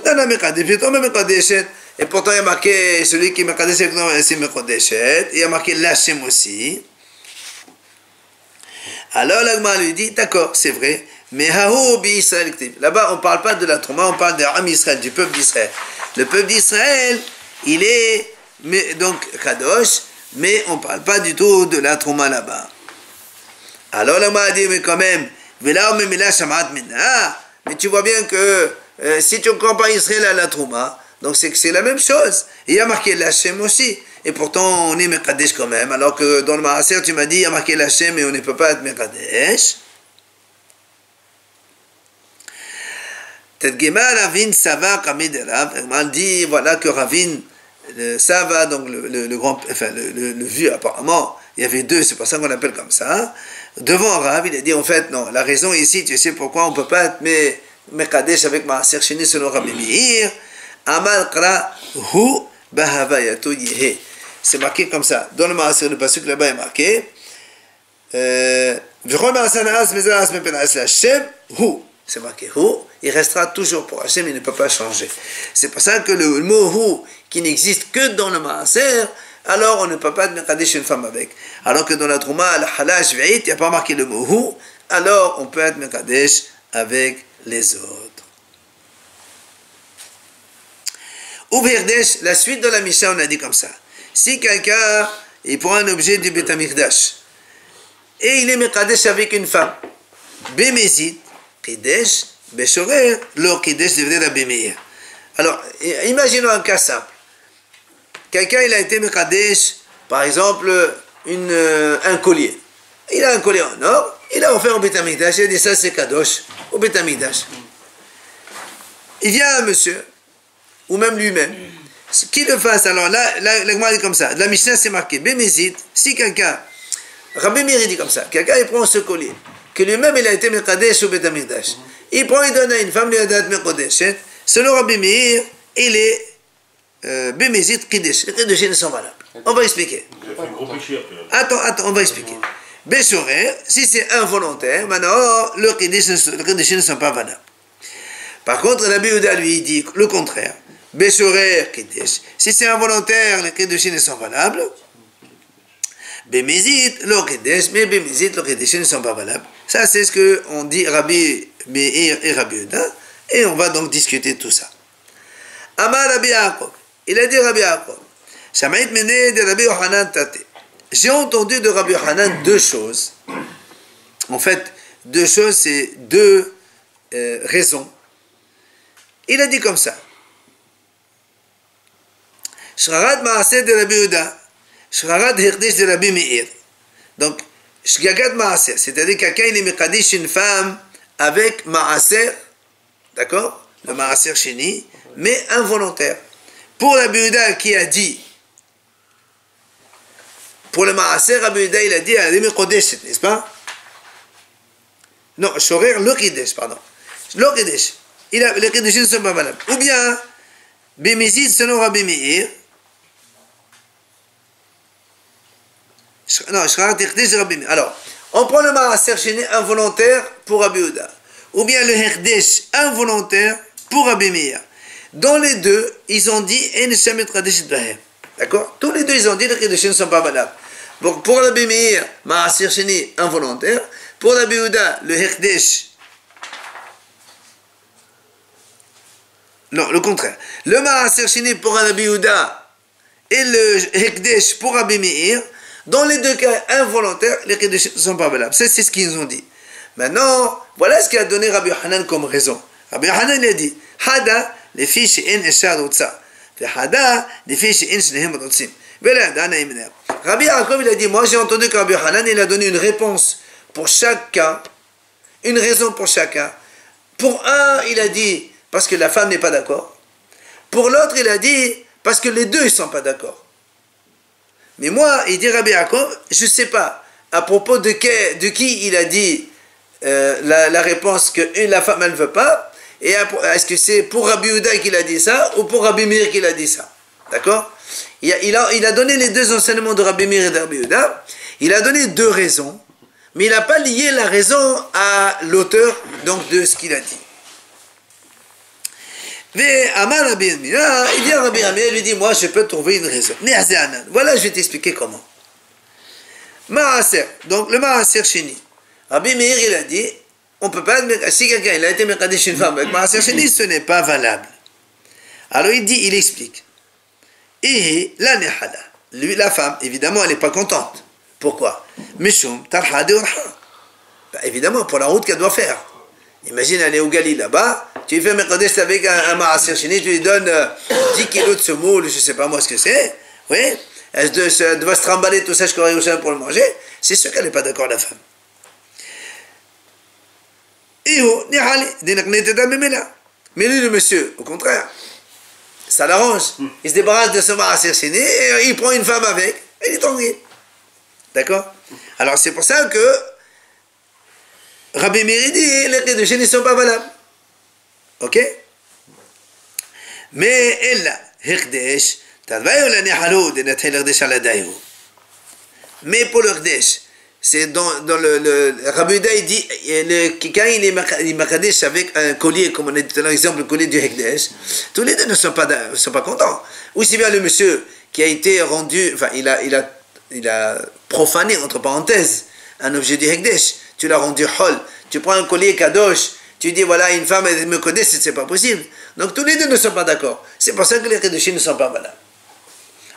pourtant, il y a marqué celui qui est Mekadesh, c'est Mekodeshet. Il y a marqué l'Hachem aussi. Alors, l'Agma lui dit d'accord, c'est vrai. Mais là-bas, on ne parle pas de la Trouma, on parle de l'Am Israël, du peuple d'Israël. Le peuple d'Israël, il est donc Kadosh, mais on ne parle pas du tout de la Trouma là-bas. Alors, l'Agma a dit mais quand même, mais tu vois bien que si tu compares Israël à la Trouma, donc c'est que c'est la même chose. Il y a marqué l'Hachem aussi. Et pourtant, on est Mekadesh quand même. Alors que dans le Maaser, tu m'as dit, il y a marqué l'Hachem et on ne peut pas être Mekadesh. Tedgema Ravin Sava Kamid Rav. On dit, voilà que Ravin Sava, donc le grand, enfin le vieux apparemment, il y avait deux, c'est pour ça qu'on appelle comme ça. Devant Rav, il a dit, en fait, non, la raison ici, tu sais pourquoi on ne peut pas être Mekadesh avec Maaser Sheni selon Rabbi Meir. Amal Kra Hu Bahavayato Yehe. C'est marqué comme ça. Dans le Maaser, le pasuk là-bas est marqué. C'est marqué Hu. Il restera toujours pour Hachem, il ne peut pas changer. C'est pour ça que le mot Hu, qui n'existe que dans le Maaser, alors on ne peut pas être Mekadesh une femme avec. Alors que dans la Trouma, la Hala Shvi'it, il n'y a pas marqué le mot Hu, alors on peut être Mekadesh avec les autres. Ouverdesh, la suite de la Mishnah, on a dit comme ça. Si quelqu'un, il prend un objet du Beth Amikdash, et il est Mekadesh avec une femme, Bemezit, Kidesh, Beshorer, lo Kidesh devrait la Bemeir. Alors, imaginons un cas simple. Quelqu'un, il a été Mekadesh, par exemple, un collier. Il a un collier en or, il a offert au Beth Amikdash, il a dit ça c'est Kadosh, au Beth Amikdash. Il vient un monsieur, ou même lui-même, qui le fasse. Alors là, l'Agma dit comme ça. La Mishnah c'est marqué, Bémézit, si quelqu'un, Rabbi Meir dit comme ça, quelqu'un il prend ce collier, que lui-même il a été Mekadesh au Beth Amikdash, il prend, il donne à une femme, lui a dit Mekodesh, selon Rabbi Meir, il est Bémézit Kidesh. Les Kidesh ne sont valables. On va expliquer. Attends, on va expliquer. Béchoré, si c'est involontaire, maintenant, le Kidesh ne sont pas valables. Par contre, Rabbi Yehuda lui dit le contraire. Beshorer Kiddush. Si c'est involontaire, les Kiddushin sont valables. Bemezit, le Kiddush, mais Bemezit, le Kiddushin ne sont pas valables. Ça, c'est ce qu'on dit Rabbi Meir et Rabbi Yehuda. Et on va donc discuter tout ça. Amar Rabbi Yaakov. Il a dit Rabbi Yaakov. Shamaït Mene de Rabbi Yohanan Tate. J'ai entendu de Rabbi Yohanan deux choses. En fait, deux choses, c'est deux raisons il a dit comme ça. Shrarat Maaseh de Rabbi Yehuda, Shrarat Hirdish de Rabbi Meir. Donc, Shgagat Maaseh, c'est-à-dire quelqu'un il est Mekadish une femme avec Maaser, d'accord, le Maaser Sheni, mais involontaire. Pour Rabbi Yehuda qui a dit, pour le Maaser, Rabbi Yehuda il a dit, elle est Kodesh, n'est-ce pas? Non, Shorer le Kidesh, pardon. Le Kidesh. Les Kidesh ne sont pas valables. Ou bien, Bimizid selon Rabbi Meir. Non, Shrarat Hirdish de Rabbi Meir. Alors, on prend le Maaser Sheni involontaire pour Rabbi Yehuda. Ou bien le Hirdish involontaire pour Rabbi Meir. Dans les deux, ils ont dit En Shemet Kadesh Bahem. D'accord? Tous les deux, ils ont dit que les Kidesh ne sont pas valables. Donc, pour Rabbi Meir, Maaser Sheni involontaire. Pour Rabbi Yehuda, le Hirdish. Non, le contraire. Le Maaser Sheni pour Rabbi Yehuda et le Hirdish pour Rabbi Meir. Dans les deux cas involontaires, les Kiddushin ne sont pas valables. C'est ce qu'ils ont dit. Maintenant, voilà ce qu'a donné Rabbi Hanan comme raison. Rabbi Hanan a dit Hada, les filles chez En Eshad Otsa. Hada, les filles chez En Shnehem Otsim. Rabbi Yaakov, il a dit moi j'ai entendu que Rabbi Hanan, il a donné une réponse pour chaque cas, une raison pour chacun. Pour un, il a dit parce que la femme n'est pas d'accord. Pour l'autre, il a dit parce que les deux ne sont pas d'accord. Mais moi, il dit Rabbi Yaakov, je ne sais pas à propos de qui il a dit la réponse que la femme elle ne veut pas, et est-ce que c'est pour Rabbi Yehuda qu'il a dit ça ou pour Rabbi Meir qu'il a dit ça. D'accord? Il a donné les deux enseignements de Rabbi Meir et de Rabbi Yehuda, il a donné deux raisons, mais il n'a pas lié la raison à l'auteur donc de ce qu'il a dit. Mais Amar Rabbi Yehuda, il dit à Rabbi Yehuda, il lui dit moi je peux trouver une raison. Voilà, je vais t'expliquer comment. Maaser, donc le Maaser Sheni. Rabbi Meir il a dit on peut pas admettre, si quelqu'un il a été Mekadesh une femme avec Maaser Sheni, ce n'est pas valable. Alors il explique. Et la nehala, lui la femme, évidemment elle n'est pas contente. Pourquoi? Mishum tarha de orha. Évidemment pour la route qu'elle doit faire. Imagine aller au Galil là-bas, tu fais Mekadesh avec un Maaser Sheni, tu lui donnes 10 kilos de semoule, je ne sais pas moi ce que c'est, oui, elle doit se trimballer tout ça jusqu'à Yerushalayim pour le manger, c'est sûr qu'elle n'est pas d'accord la femme. Mais lui le monsieur, au contraire, ça l'arrange, il se débarrasse de ce Maaser Sheni et il prend une femme avec, et il est tranquille. D'accord? Alors c'est pour ça que Rabbi Meir dit les Kiddushin ne sont pas valables. Ok? Mais elle, Hirdesh, mais pour le Hirdesh, c'est dans le Rabbi Yehuda il dit quand il est Makadesh avec un collier, comme on a dit dans l'exemple, le collier du Hirdesh, tous les deux ne sont pas contents. Aussi bien le monsieur qui a été rendu, enfin il a profané, entre parenthèses, un objet du Hirdesh. Tu l'as rendu hol, tu prends un collier kadosh, tu dis voilà une femme elle me connaît, c'est pas possible. Donc tous les deux ne sont pas d'accord. C'est pour ça que les Kiddushin ne sont pas valables.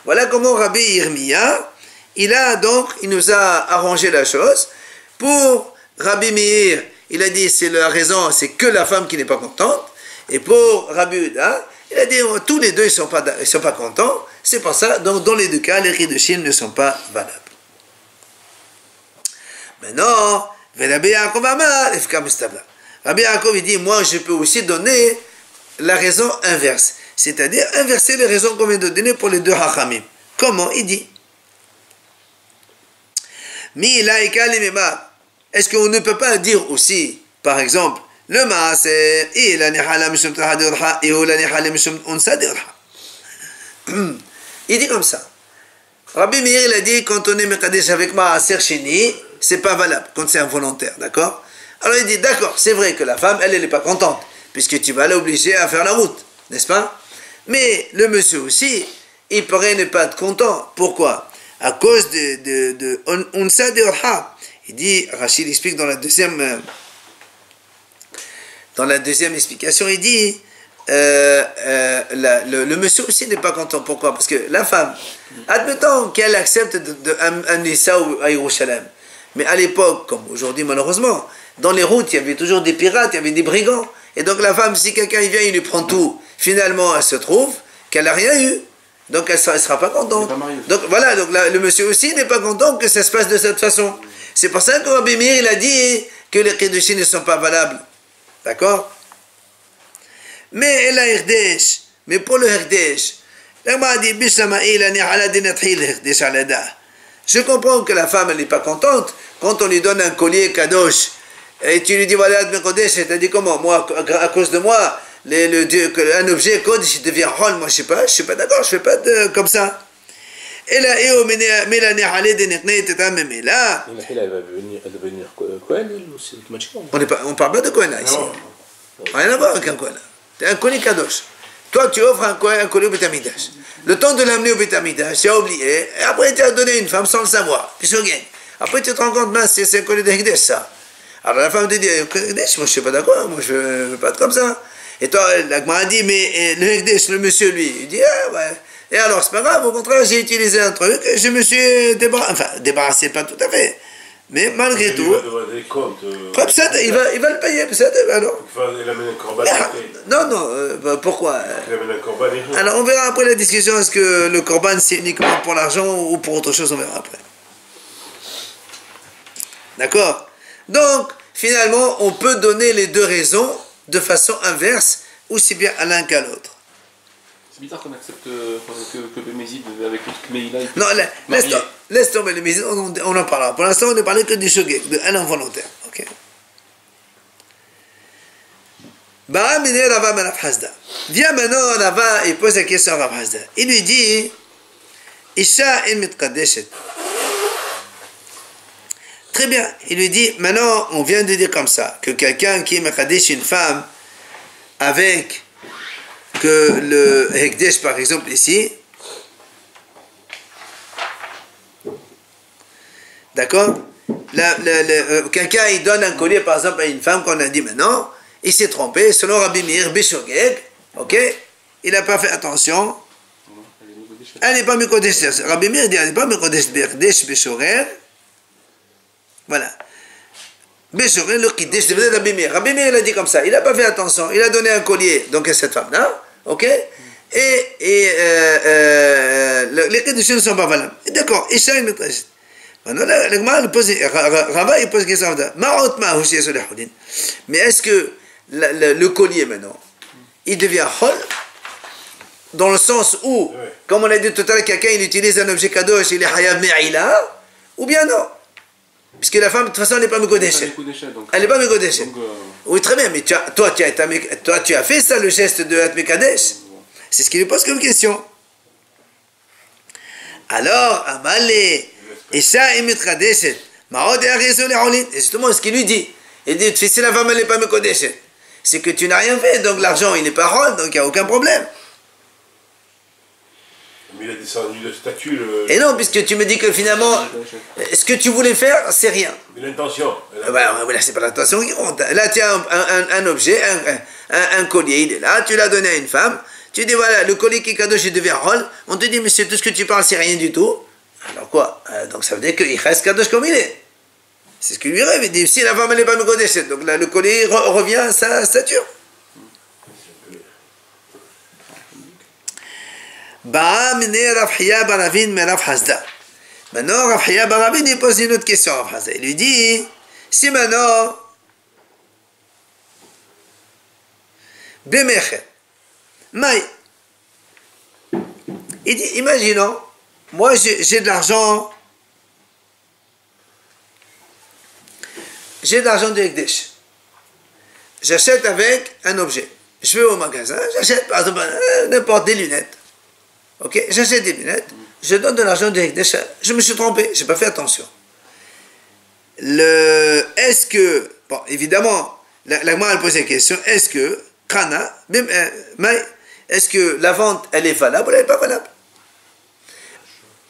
Voilà comment Rabbi Yirmiya, il nous a arrangé la chose. Pour Rabbi Meir, il a dit c'est la raison, c'est que la femme qui n'est pas contente. Et pour Rabbi Yehuda, il a dit tous les deux ils sont pas contents. C'est pour ça, donc dans les deux cas, les Kiddushin ne sont pas valables. Maintenant, Rabbi Yaakov Amar, Rabbi Yaakov il dit moi je peux aussi donner la raison inverse, c'est-à-dire inverser les raisons qu'on vient de donner pour les deux hachamim. Comment? Il dit est-ce qu'on ne peut pas dire aussi, par exemple, le maaser et la nihala mishum tahadirha et la nihala mishum unsadirha? Il dit comme ça. Rabbi Meir il a dit quand on est mekadesh avec maaser sheni, c'est pas valable quand c'est involontaire, d'accord? Alors il dit d'accord, c'est vrai que la femme elle n'est pas contente puisque tu vas l'obliger à faire la route, n'est-ce pas? Mais le monsieur aussi il pourrait ne pas être content. Pourquoi? À cause de unsa de orha. Il dit, Rachid explique dans la deuxième explication, il dit le monsieur aussi n'est pas content. Pourquoi? Parce que la femme, admettons qu'elle accepte un Nissa à Yerushalayim, mais à l'époque, comme aujourd'hui malheureusement, dans les routes il y avait toujours des pirates, il y avait des brigands, Et donc la femme, si quelqu'un il vient, il lui prend tout, finalement elle se trouve qu'elle n'a rien eu. Donc elle ne sera pas contente. Donc voilà, donc le monsieur aussi n'est pas content que ça se passe de cette façon. C'est pour ça que Rabbi Meir il a dit que les Kiddushin ne sont pas valables. D'accord? Mais elle a Hirdesh. Mais pour le Hirdesh, je comprends que la femme elle n'est pas contente quand on lui donne un collier kadosh et tu lui dis voilà elle t'a dit comment moi à cause de moi un objet kodesh devient hol, moi je suis pas d'accord, je fais pas comme ça. Et là elle va devenir Cohen ou c'est automatiquement? on parle pas de Kohen là ici. Rien à voir avec un Kohen. C'est un collier kadosh. Toi, tu offres un collier au Beth Amikdash. Le temps de l'amener au Beth Amikdash, tu as oublié, et après tu as donné une femme sans le savoir. Après tu te rends compte, mince, c'est un collier de Hekdesh, ça. Alors la femme te dit, Hekdesh, moi je suis pas d'accord, moi je veux pas être comme ça. Et toi, la Gemara dit, mais le Hekdesh, le monsieur, lui, il dit, ah ouais. Et alors, c'est pas grave, au contraire, j'ai utilisé un truc, je me suis débarrassé, pas tout à fait. Mais malgré tout, il va le payer, alors. Il amène un corban. Non, pourquoi? Il amène un corban. Alors on verra après la discussion, est-ce que le corban c'est uniquement pour l'argent ou pour autre chose, on verra après. D'accord? Donc, finalement, on peut donner les deux raisons de façon inverse, aussi bien à l'un qu'à l'autre. C'est bizarre qu'on accepte que le Mézid avec le truc Meïla. Non, laisse tomber le Mézid, on en parlera. Pour l'instant, on ne parle que du shogeg, de un involontaire. Ok. Viens maintenant, Rava, il pose la question à Rav Hasda. Il lui dit, Isha en mitkadeshet. Très bien, il lui dit, maintenant, on vient de dire comme ça, que quelqu'un qui mekadesh une femme avec que le Hekdesh, par exemple, ici, d'accord, quelqu'un, il donne un collier, par exemple, à une femme qu'on a dit maintenant, il s'est trompé, selon Rabbi Meir, Beshogeg, ok, il n'a pas fait attention, elle n'est pas Mikodesh, Rabbi Meir dit, elle n'est pas Mikodesh, Beshogeg, voilà. Beshogeg, le Kiddesh, c'est peut-être Rabbi Meir. Rabbi Meir, il a dit comme ça, il n'a pas fait attention, il a donné un collier, donc à cette femme-là, ok, et les Kiddush ne sont pas valables. D'accord, Isha il maîtrise. Maintenant, Rava, il pose une question. Mais est-ce que le collier maintenant, il devient hol dans le sens où, comme on a dit tout à l'heure, quelqu'un il utilise un objet kadosh, il est hayab me'ila, ou bien non? Puisque la femme, de toute façon, elle n'est pas mekodeshet. Elle n'est pas mekodeshet. Oui, très bien, mais toi, tu as fait ça, le geste de Hat Mekadesh. C'est ce qu'il lui pose comme question. Alors, Amalé, Isha et Mitradeshet, Maod et Arizol et Olin. Et justement, ce qu'il lui dit, il dit, si la femme, elle n'est pas mekodeshet, c'est que tu n'as rien fait, donc l'argent, il n'est pas rôle, donc il n'y a aucun problème. Mais il a descendu le statut. Et non, puisque tu me dis que finalement, ce que tu voulais faire, c'est rien. Mais l'intention. Voilà, c'est pas l'intention qui compte. Là, tu as un objet, un collier, il est là, tu l'as donné à une femme, tu dis voilà, le collier qui est cadeau, je devient rôle. On te dit, mais c'est tout ce que tu parles, c'est rien du tout. Alors quoi? Donc ça veut dire qu'il reste cadeau comme il est. C'est ce qu'il lui rêve. Il dit, si la femme elle n'est pas méconnaissante, donc là, le collier revient à sa stature. Maintenant, Rav Hiya bar Ravin, il pose une autre question à Rav Hasda. Il lui dit, si maintenant, Bemecher, Maï, il dit, imaginons, moi j'ai de l'argent, de Hekdesh. J'achète avec un objet. Je vais au magasin, j'achète par exemple n'importe des lunettes. Ok, j'achète des lunettes, je donne de l'argent de Hekdesh, je me suis trompé, je n'ai pas fait attention. Est-ce que, bon, évidemment, la Gemara elle pose la question, est-ce que, est-ce que la vente, elle est valable ou elle n'est pas valable?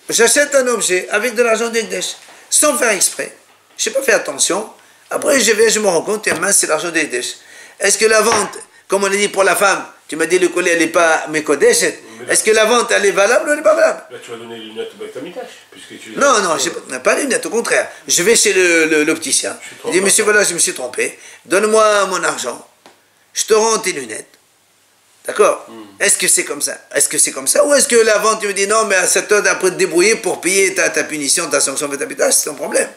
J'achète un objet avec de l'argent de Hekdesh, sans faire exprès, je n'ai pas fait attention, après je me rends compte, mince, c'est l'argent de Hekdesh. Est-ce que la vente, comme on a dit pour la femme, tu m'as dit le collier, elle n'est pas mékodeshet. Est-ce que la vente, elle est valable ou elle n'est pas valable? Là, tu vas donner les lunettes au Beth-Amikdash. Non, je n'ai pas les lunettes, au contraire. Je vais chez l'opticien. Je dis, monsieur, voilà, je me suis trompé. Donne-moi mon argent. je te rends tes lunettes. D'accord? Est-ce que c'est comme ça? Est-ce que c'est comme ça? Ou est-ce que l'avant, tu me dis non, mais à cette heure, après te débrouiller pour payer ta punition, ta sanction, ta pétage, c'est ton problème.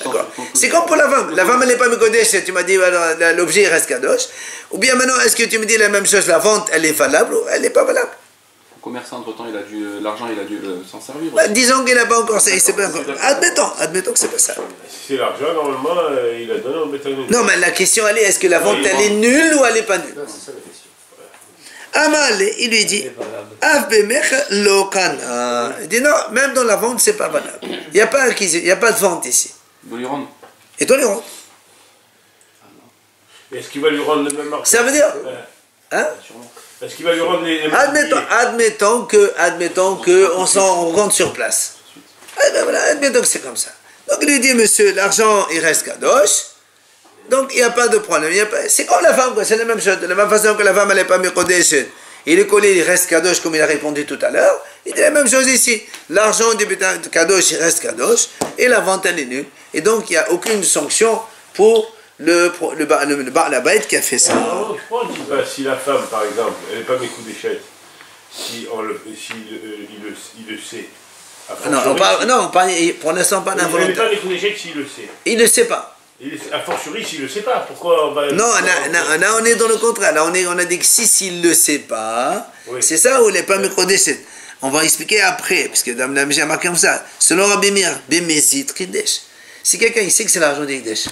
D'accord. C'est comme pour la femme. La femme, elle n'est pas Mekodesh, tu m'as dit, l'objet il reste Kadosh. Ou bien maintenant, est-ce que tu me dis la même chose, la vente, elle est valable ou elle n'est pas valable? Le commerçant, entre-temps, l'argent, il a dû s'en servir. Bah, disons qu'il n'a pas encore ça. Admettons que c'est pas ça. Si c'est l'argent, normalement, il a donné au béton. Non, mais la question, elle est, est-ce que la vente, elle est nulle ou elle n'est pas nulle? C'est ça la question. Amal, il lui dit, il dit non, même dans la vente, c'est pas valable. Il n'y a pas de vente ici. Il doit lui rendre. Et toi, les rendre. Est-ce qu'il va lui rendre le même argent? Ça veut dire, hein? Est-ce qu'il va lui rendre les mêmes Admettons que on rentre sur place. Eh ben voilà, admettons que c'est comme ça. Donc il lui dit, monsieur, l'argent, il reste Kadosh. Donc il n'y a pas de problème. C'est comme la femme, quoi. C'est la même chose. De la même façon que la femme, elle n'est pas Mekodesh. Il est collé, il reste Kadosh, comme il a répondu tout à l'heure. Il dit la même chose ici. L'argent du Kadosh, il reste Kadosh. Et la vente, elle est nulle. Et donc il n'y a aucune sanction pour la bête qui a fait ça. Alors, je pense que si la femme, par exemple, elle n'est pas Mekodesh, si il le sait. Non, pour l'instant, pas d'involontaire. Il n'est pas Mekodesh s'il le sait. Il ne sait pas. A fortiori, s'il ne le sait pas, pourquoi on va... Non, là, on est dans le contraire. Là, on a dit que s'il ne le sait pas, oui. C'est ça ou il n'est pas Mekodesh. On va expliquer après, parce que Dame Lamji a marqué comme ça. Selon Rabbi Meir, Bemezit Kidesh. Si quelqu'un il sait que c'est l'argent d'Ikdesh,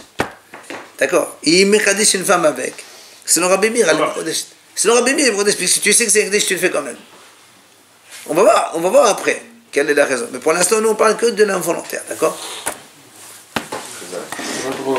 d'accord, il Mekadesh une femme avec. Selon Rabbi Meir, elle est Mekodesh. Selon Rabbi Meir, parce que si tu sais que c'est Ikdesh, tu le fais quand même. On va voir après quelle est la raison. Mais pour l'instant, nous on parle que de l'involontaire, d'accord? Pas trop.